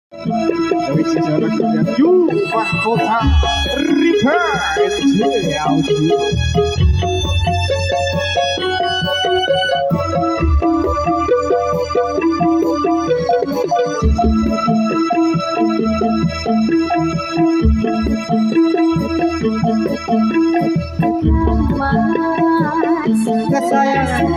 Dari sejarah kalian jumpa kota River Audio. Kesayangan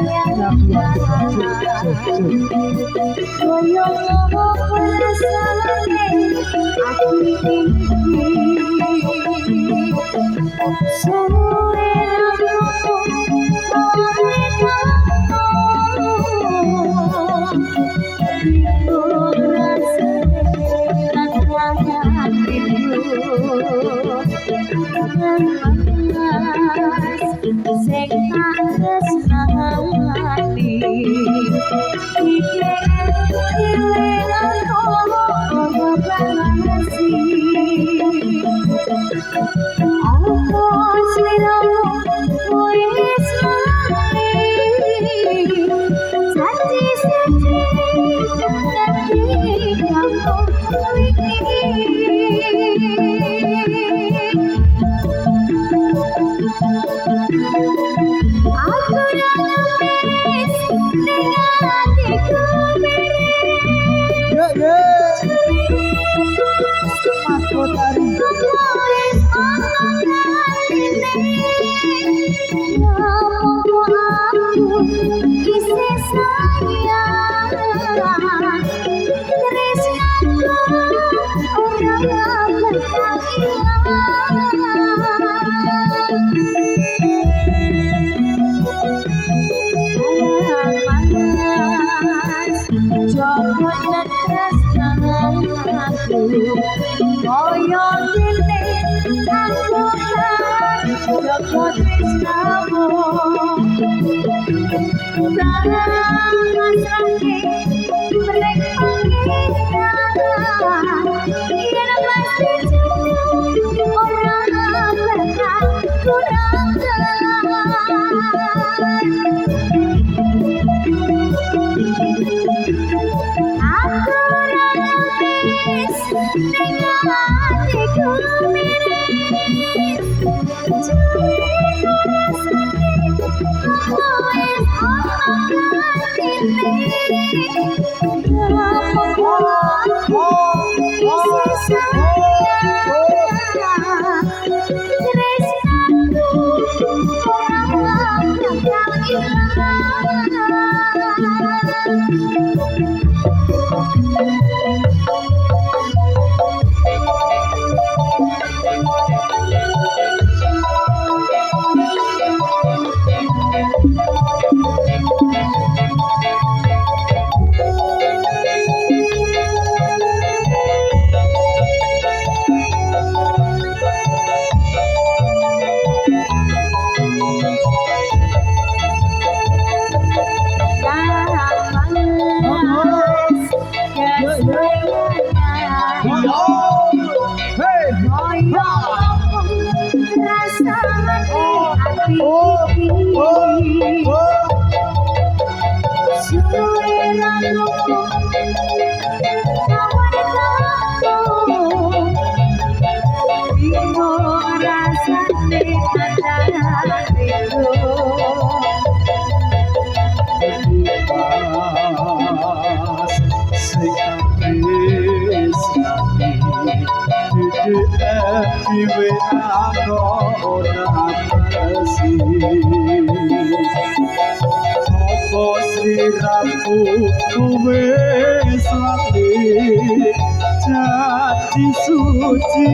Jadi suci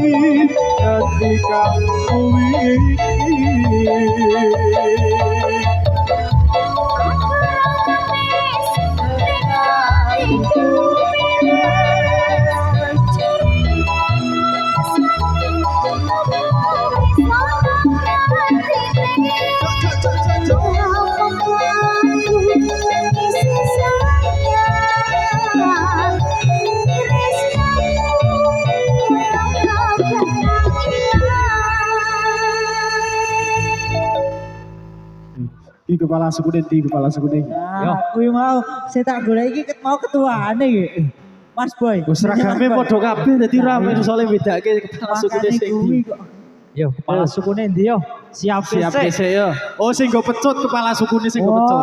ketika kuwi kepala suku deh, kepala suku deh. Nah, kuwi mau saya tak golek iki ket mau ketuane iki. Mas Boy. Wis seragame padha kabeh dadi rame soalnya bedake kepala sukune sing ndi. Yo, kepala sukune ndi yo? Siap Siap sik yo. Oh sing go pecut kepala sukune sing go pecut.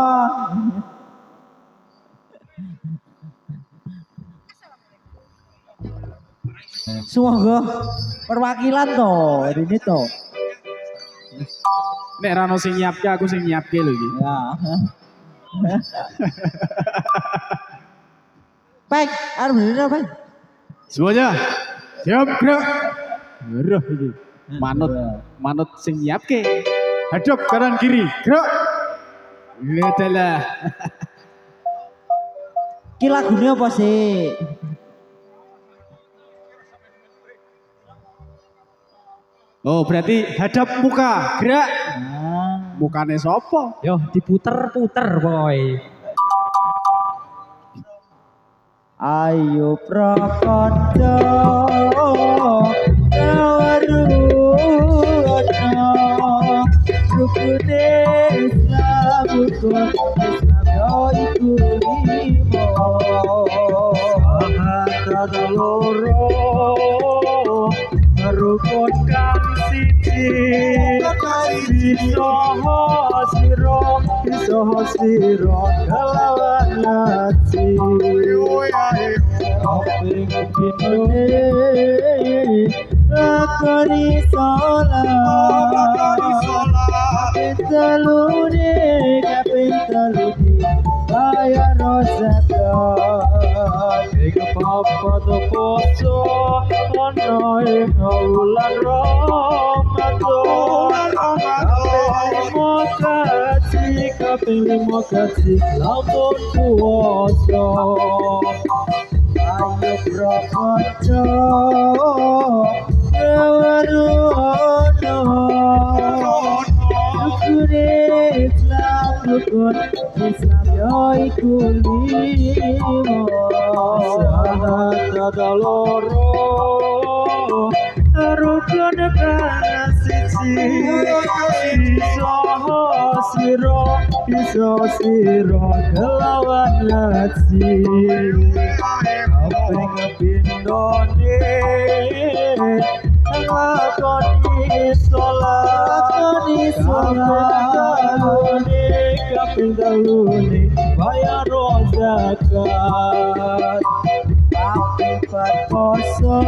Semoga perwakilan to, ini to. Nek rano sing nyiapke aku sing nyiapke lho iki. Ya. Pek, arep bener Pek. Semuanya. Siap, gerak. Gerak iki. Manut sing nyiapke. Hadap kanan kiri. Gerak. Adalah. Ki lagune apa sih? Oh, berarti hadap muka. Gerak. Mukane sapa? Yo, diputer-puter boy. Ayo prakoto kawaruno rukune Islam rukun Islam yo iku limo sahadat loro rukun kang siji Isoho siro kelawan hati Kaping pinune lakoni sholat Kaping telune bayar zakat Ing papat poso ana ing wulan Ramadan kaping limo kaji lamun puasa ayo prakoto kawaruno rukun Islam yo iku limo sahadat loro rukun kang siji iso siro kelawan hati kaping pindone lakoni sholat kaping telune bayar zakat kaping pat poso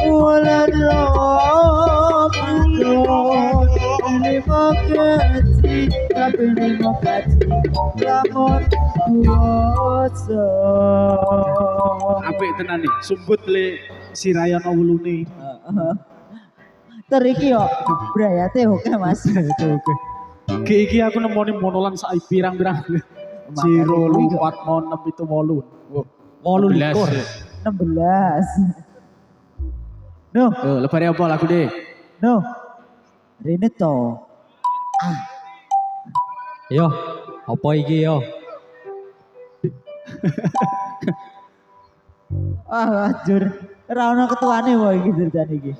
wulan Ramadan lima kaji lamun puasa apik tenan nih sumbut le sirayan wulune teriki yo brayate oke Mas oke iki aku nemoni monolan sak pirang-pirang 0 4 6 7 8 16 No, lebare apa lagu deh? No, Rene to. Yo, apa iki yo? Wajur, ora ono ketuane wae iki ceritane iki.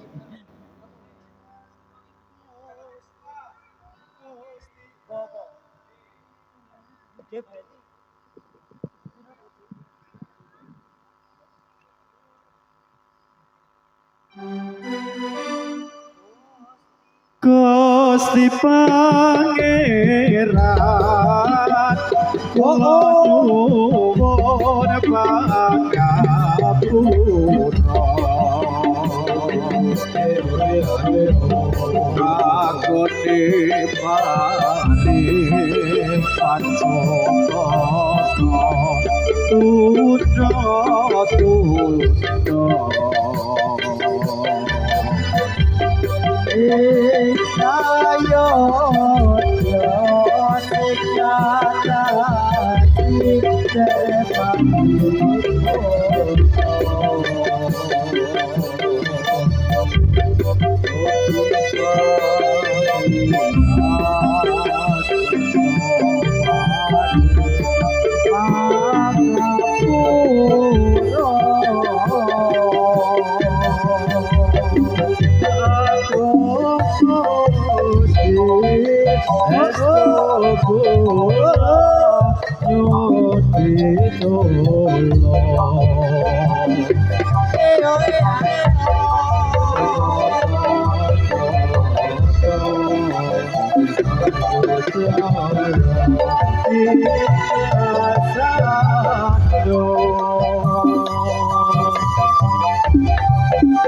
Gusti Pangeran kula nyuwun pangapura akone pati pancoko Ayo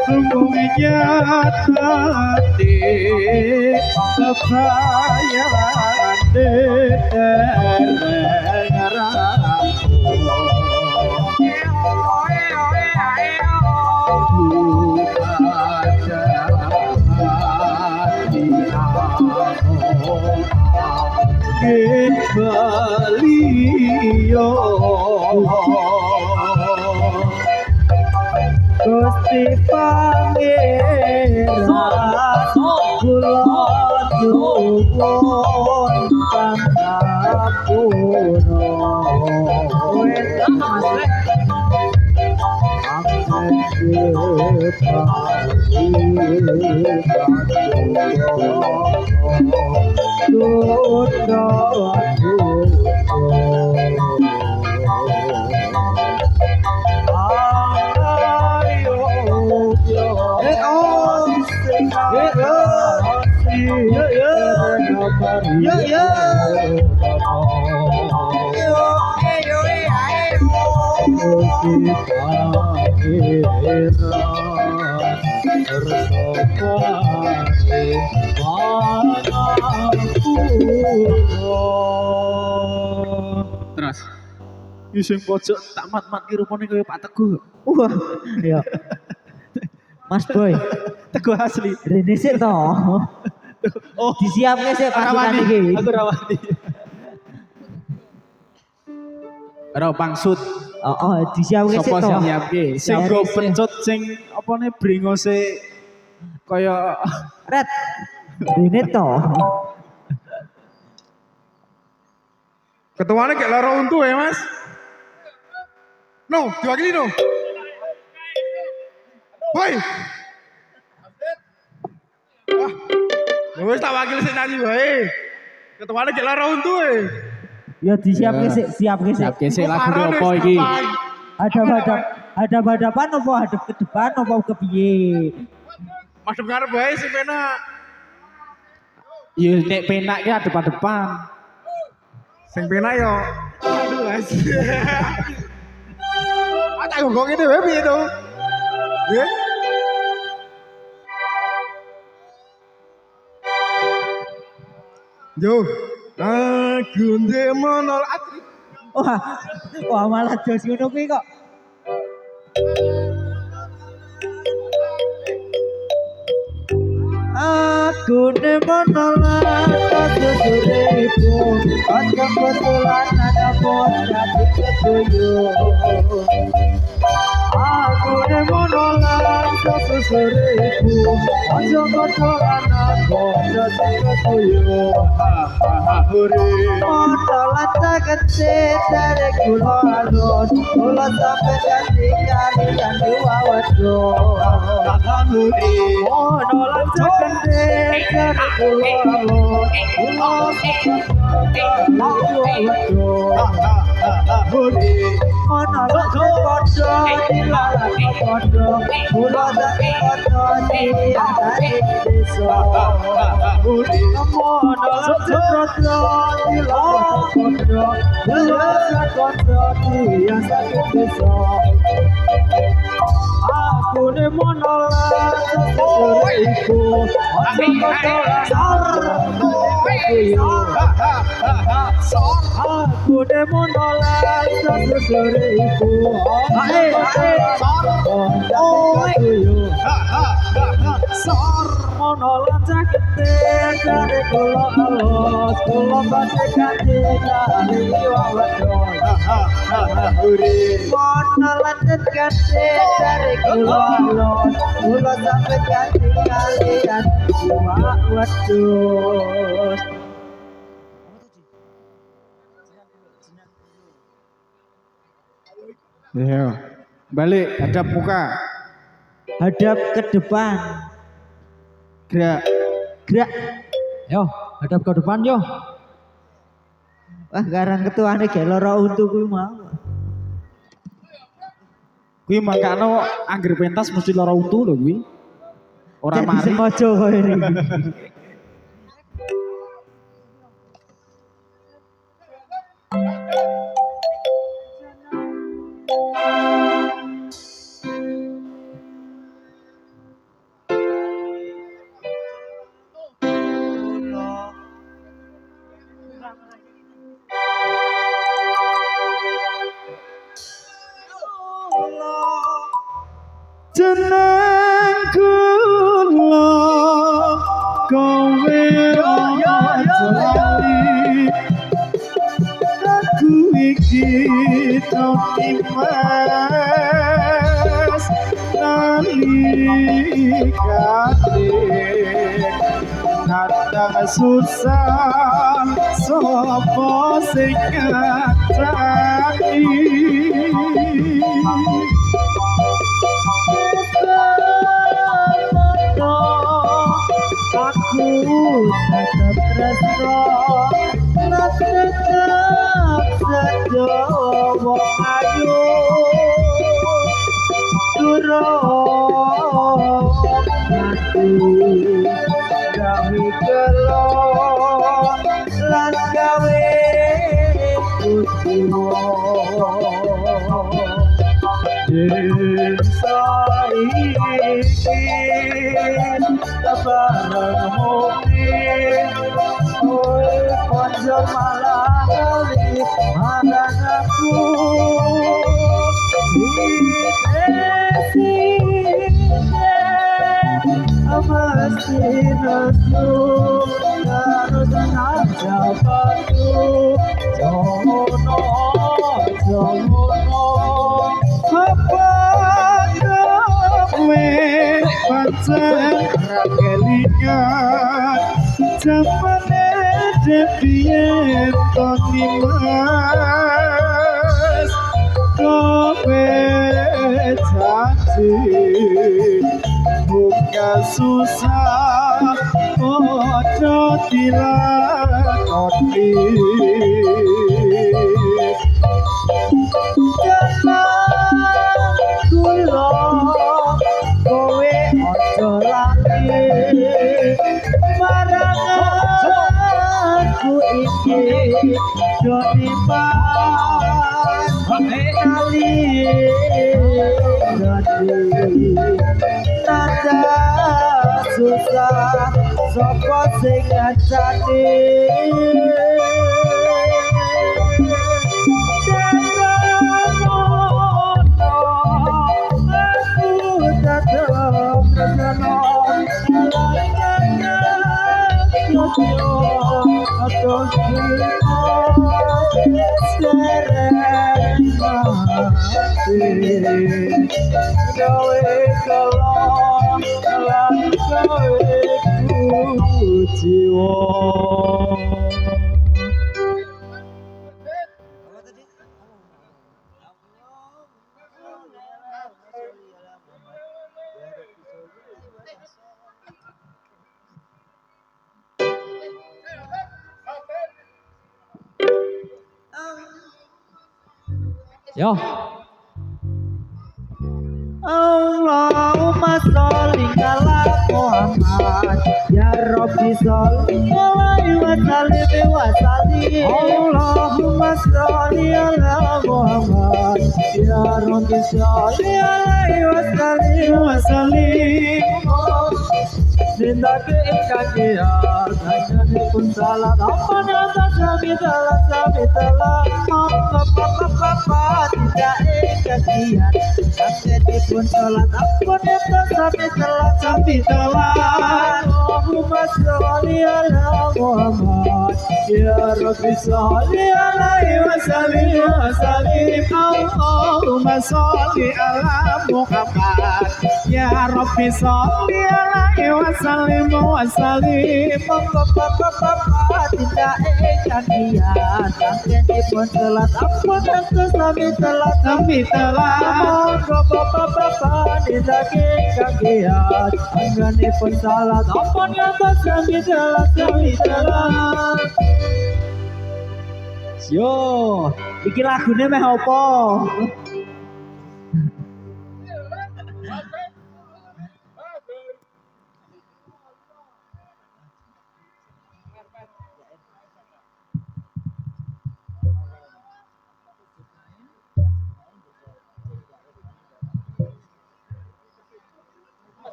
Sungguh nyata di kebayaan di Gusti Pangeran kula nyuwun pangapura Terus sing pojok tak mat-mat ki rupane kaya Pak Teguh. Wah, iya. Mas Boy, Teguh asli. rene sik to. Oh, Disiapke sik pasukan rawani. iki. Aku rawani. Ora pangsut. Oh, disiapke sik Sopo to. sing nyiapke? Sing Dari go sik. pencut sing apane bringose kaya Red. Rene to. Ketuanya kayak lara untu ya mas. No, diwakili no. Boy. Wah, ya wis tak wakil sik nyanyi wae. Ketuanya kayak lara untu Ya disiapke sik, siapke sik. siapke sik lagu opo iki? Ada hadapan apa hadap ke depan apa ke piye? Madep ngarep wae sing penak. Ya nek penak ki adep-adepan. Sing penak yo. Aduh mas. Tak gonggong ini wae piye to? Nggih. Yo, aku ndek monol atri. Wah malah jos ngono kuwi kok. Aku menolak kesusuriku, aja kebetulan ada poda di ketuyuk. Aku menolak kesusuriku, aja kebetulan ada poda di ketuyuk. Menolak sakit dari kula alus, kula sampai ganti kalian dua wadon. Menolak sakit dari kula alus, kula sampai ganti Menolak sepodo dilarang sepodo, kula dari podo diantari desa. Menolak sepodo dilarang sepodo, kula dari podo diantari desa. Aku ne menolak sesuatu, aku menolak aku ne menolak sesuatu, menolak sakit dari kula alus, kula pasti ganti dari wawadon. Menolak ganti dari kula alus, kula sampai ganti kalian dua wadon. Ya. Balik hadap muka. Hadap ke depan. Gerak. Gerak. Yo, hadap ke depan yo. Wah, garang ketuane gek lara untu kuwi mau. Kuwi mangkano angger pentas mesti lara untu lho kuwi. Ora Jadi mari. sengaja kowe iki. Jeneng kula kowe lali aku iki mas nalikate kadang susah sapa sing ngatasi Aku tetap tresno lan tetap sedo wong ayu durung mati gawe kelo lan gawe kuciwo desa iki bareng mungkin kowe konco malah ngali marang aku mesti nesu karo tenaga batu jono apa kowe pancen kelingan jamane dhewe toni mas kowe janji buka susah ojo dilakoni kula kowe ojo lali marang aku iki joni pan kali dadi nada susah sapa sing ngajani Yo. Allahumma sholli ala Muhammad ya Rabbi sholli alaihi wa sallim Allahumma sholli ala Muhammad ya Rabbi sholli alaihi wa sallim Zindagi ingkang hanya pun salah apa nada samitalah apa tidak ingkang hanya pun salah apa nada samitalah Allahumma sholli ala Muhammad ya Rabbi sholli alaihi wa sallim Allahumma sholli ala Muhammad ya Rabbi sholli alaihi wa sallim tidak ikan dia sampai pun telat ampun aku sampai telat bapak tidak ikan dia angani pun salat ampun aku sampai telat yo iki lagune meh apa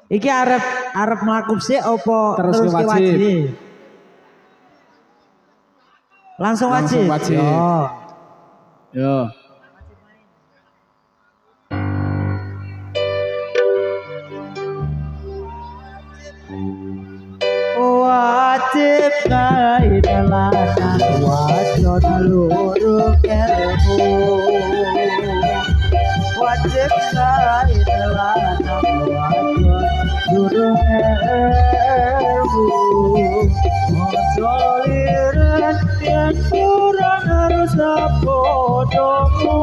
Iki arep mlaku sik apa Terus terus ke ke wajib? wajib? Langsung Langsung wajib. wajib. Yo. Yo. Wajib kae dalanan wajib luruh kelmu. Wajib kae dalanan wajib luruh kelmu. Ojo lirat yen kurang harus apodomu.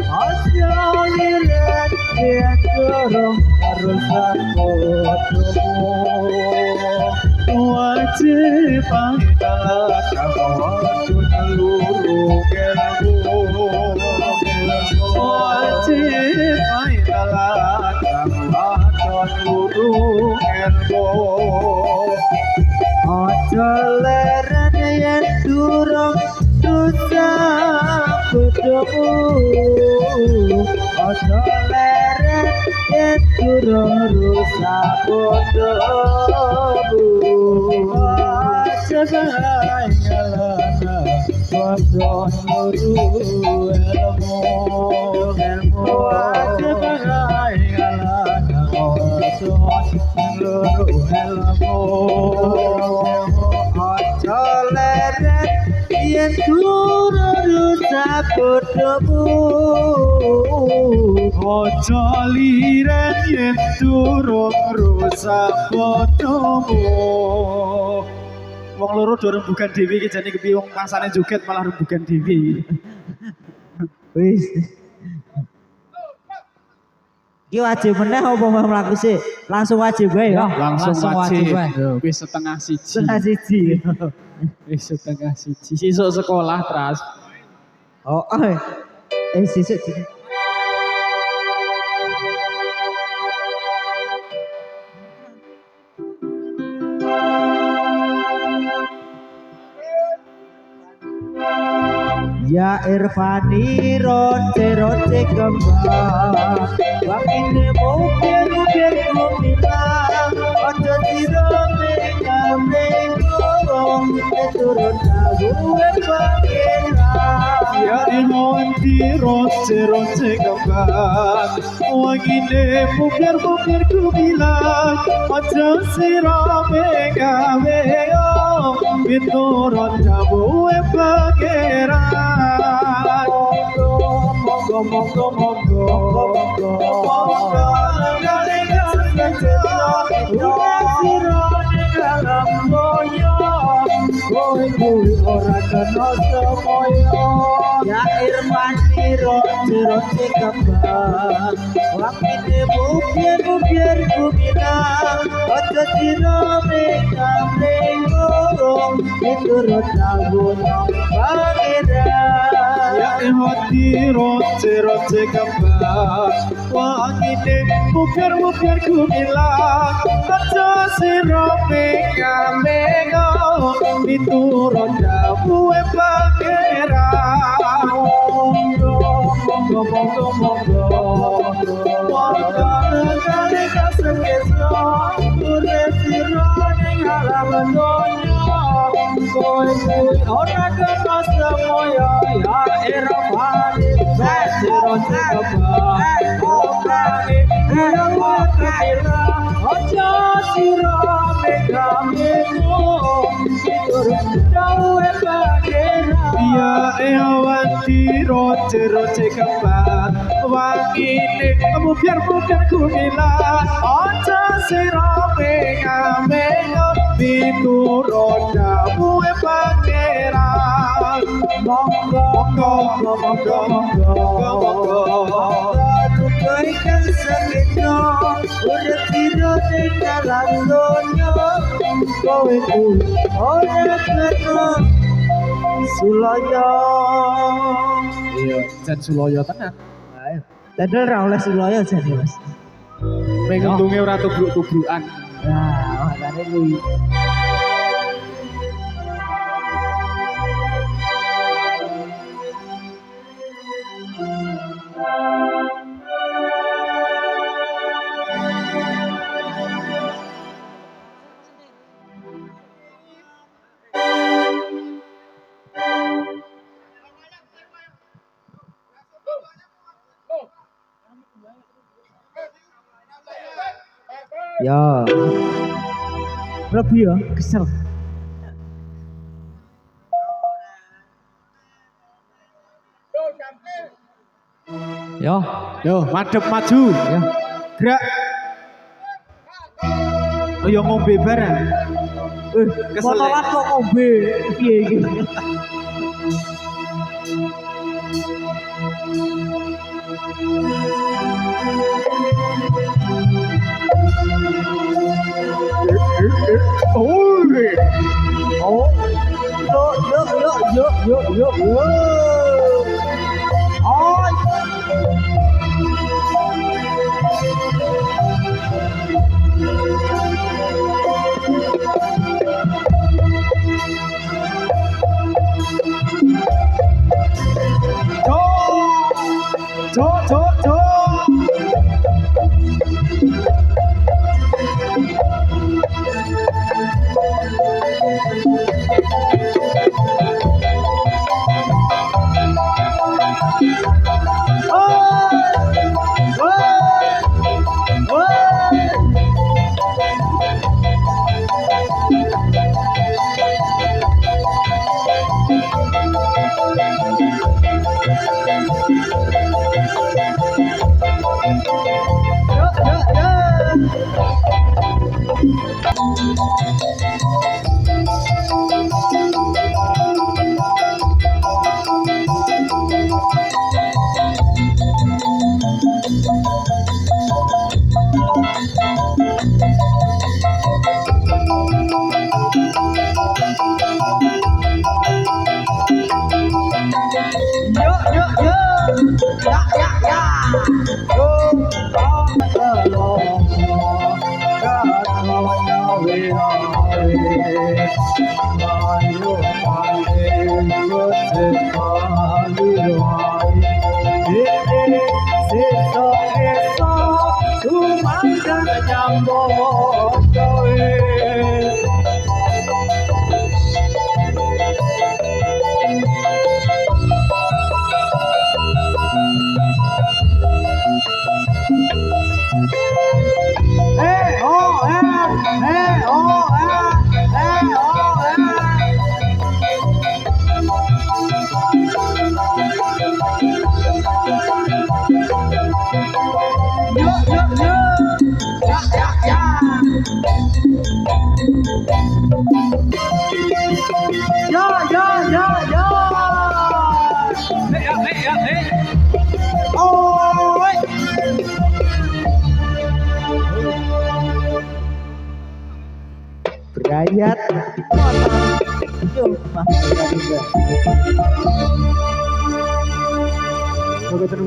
Ojo lirat yen kurang harus apodomu. Wajib adalah kawan seluruh kelmu. Wajib adalah kawan seluruh kelmu. Ojo leren yen durung susah kudumu. Ojo leren yen durung rusak kudumu. Wajib adalah kawan seluruh kelmu. Wajib adalah kawan seluruh kelmu. Ojo leren yen durung rusak kudumu. Ojo liren yen durung rusak bodomu. Wong loro do rembugan dhewe iki jane kepiye wong pasane joget malah rembugan dhewe. Wis. Iki wajib meneh apa mau mlaku sik? Langsung wajib wae ya. Langsung wajib. wae. Yo, wis setengah siji. Setengah siji. Wis setengah siji. Sesuk sekolah Tras. Oh, sisik. Ya Irfani roce kembang Wakine mungkin ku bilang Ojo sirome kamengong Turun gue pangeran Ya ilmuwan roce kembang. Wangine mukir ku bilang aja sirame gawe Piturun jabuwe pangeran. Monggo ora kena semoyo. Ya Irfan roce kembang Wakine mungkin ku bilang Ojo sirome kamengong Turun gue pangeran Ya hati roce kembang. Wangine mukir ku bilang aja sirame kameno miturut dawuhe pangeran. Monggo kare kasengeso urip sira ning alam donya. Kowe ora kena semoyo ya Irfan roce kembang. Ojo sirame kameno miturut dawuhe pangeran. Ya ewanti roce kembang. Wangine mukir ku bilang aja sirame kameno miturut dawuhe pangeran. Monggo Berikan segitu Udah tidur di dalam dunia Kowe ku ora kena Sulaya Iya, jan Suloyo tenan. Dadal ra oleh suloyo jane Mas. Pengen untungnya ora tubruk-tubrukan. Nah, makane kuwi. Ya. Lebih ya, kesel. Yo, Yo, madep maju. ya. Gerak. Oh, yo ngombe bareng. Kesel. Motoran kok ngombe. Piye iki? Oh, Oh. Yo. Oh. Jo. Berayat motor. Yo, Mas. Oke, terus.